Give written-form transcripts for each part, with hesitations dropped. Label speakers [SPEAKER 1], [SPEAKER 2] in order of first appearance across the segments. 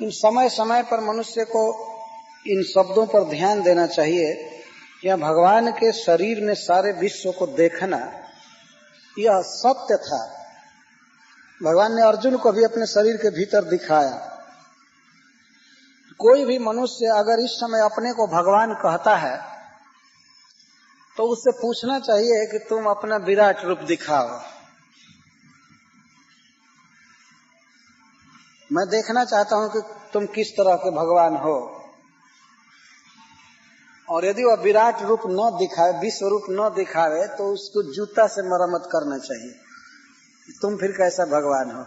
[SPEAKER 1] इन समय समय पर मनुष्य को इन शब्दों पर ध्यान देना चाहिए। यह भगवान के शरीर में सारे विश्व को देखना यह सत्य था। भगवान ने अर्जुन को भी अपने शरीर के भीतर दिखाया। कोई भी मनुष्य अगर इस समय अपने को भगवान कहता है तो उससे पूछना चाहिए कि तुम अपना विराट रूप दिखाओ। मैं देखना चाहता हूं कि तुम किस तरह के भगवान हो। और यदि वह विराट रूप न दिखाए, विश्व रूप न दिखावे, तो उसको जूता से मरम्मत करना चाहिए। तुम फिर कैसा भगवान हो?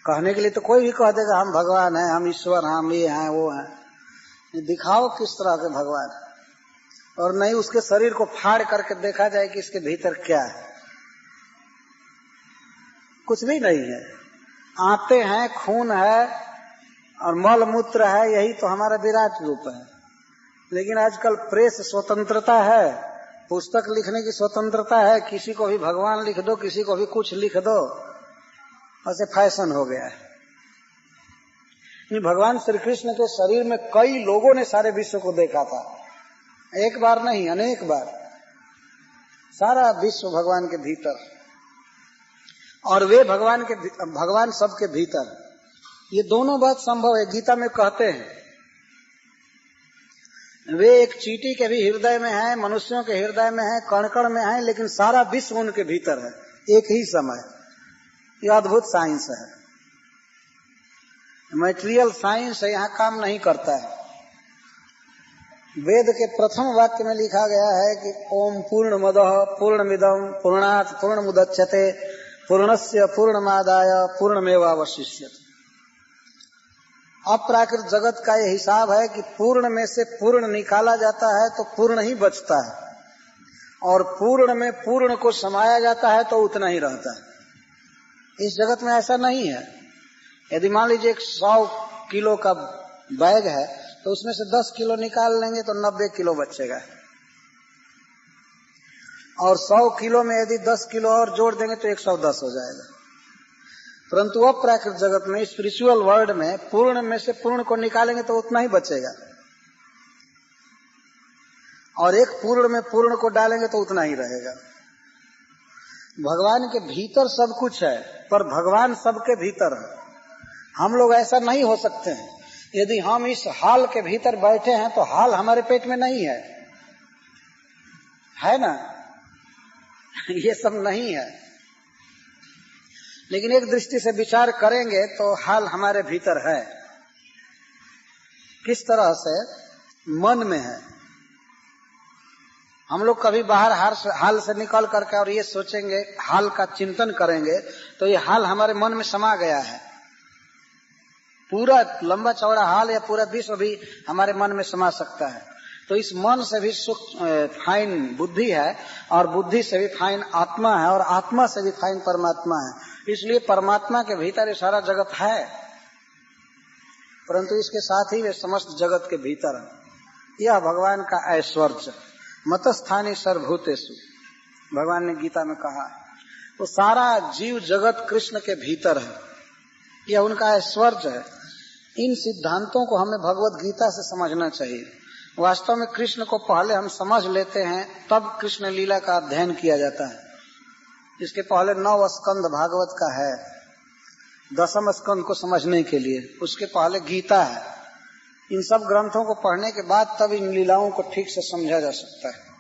[SPEAKER 1] कहने के लिए तो कोई भी कह देगा हम भगवान हैं, हम ईश्वर हैं, हम ये हैं, वो हैं। दिखाओ किस तरह के भगवान। और नहीं उसके शरीर को फाड़ करके देखा जाए कि इसके भीतर क्या है। कुछ भी नहीं है। आंतें हैं, खून है और मल मूत्र है, यही तो हमारा विराट रूप है। लेकिन आजकल प्रेस स्वतंत्रता है, पुस्तक लिखने की स्वतंत्रता है, किसी को भी भगवान लिख दो, किसी को भी कुछ लिख दो, ऐसे फैशन हो गया है। भगवान श्री कृष्ण के शरीर में कई लोगों ने सारे विश्व को देखा था, एक बार नहीं अनेक बार। सारा विश्व भगवान के भीतर, और वे भगवान सबके भीतर। ये दोनों बात संभव है। गीता में कहते हैं वे एक चींटी के भी हृदय में है, मनुष्यों के हृदय में है, कण कण में है, लेकिन सारा विश्व उनके भीतर है एक ही समय। यह अद्भुत साइंस है। मैटेरियल साइंस यहाँ काम नहीं करता है। वेद के प्रथम वाक्य में लिखा गया है कि ओम पूर्णमदः पूर्णमिदं पूर्णात् पूर्णमुदच्यते पूर्णस्य पूर्णमादाय पूर्णमेवावशिष्यते। अपराकृत जगत का यह हिसाब है कि पूर्ण में से पूर्ण निकाला जाता है तो पूर्ण ही बचता है, और पूर्ण में पूर्ण को समाया जाता है तो उतना ही रहता है। इस जगत में ऐसा नहीं है। यदि मान लीजिए 100 किलो का बैग है तो उसमें से 10 किलो निकाल लेंगे तो 90 किलो बचेगा, और 100 किलो में यदि 10 किलो और जोड़ देंगे तो 110 हो जाएगा। परंतु अप्राकृत जगत में, स्पिरिचुअल वर्ल्ड में, पूर्ण में से पूर्ण को निकालेंगे तो उतना ही बचेगा, और एक पूर्ण में पूर्ण को डालेंगे तो उतना ही रहेगा। भगवान के भीतर सब कुछ है, पर भगवान सबके भीतर है। हम लोग ऐसा नहीं हो सकते हैं। यदि हम इस हाल के भीतर बैठे हैं तो हाल हमारे पेट में नहीं है ना? ये सब नहीं है। लेकिन एक दृष्टि से विचार करेंगे तो हाल हमारे भीतर है। किस तरह से? मन में है। हम लोग कभी बाहर हाल से निकल करके और ये सोचेंगे, हाल का चिंतन करेंगे, तो ये हाल हमारे मन में समा गया है। पूरा लंबा चौड़ा हाल या पूरा विश्व भी हमारे मन में समा सकता है। तो इस मन से भी फाइन बुद्धि है, और बुद्धि से भी फाइन आत्मा है, और आत्मा से भी फाइन परमात्मा है। इसलिए परमात्मा के भीतर ये सारा जगत है, परंतु इसके साथ ही वे समस्त जगत के भीतर है। यह भगवान का ऐश्वर्य। मतस्थानी सर्वभूतेषु, भगवान ने गीता में कहा। तो सारा जीव जगत कृष्ण के भीतर है, यह उनका ऐश्वर्य है। इन सिद्धांतों को हमें भगवत गीता से समझना चाहिए। वास्तव में कृष्ण को पहले हम समझ लेते हैं, तब कृष्ण लीला का अध्ययन किया जाता है। इसके पहले 9 स्कंद भागवत का है, 10वें स्कंद को समझने के लिए। उसके पहले गीता है। इन सब ग्रंथों को पढ़ने के बाद तब इन लीलाओं को ठीक से समझा जा सकता है।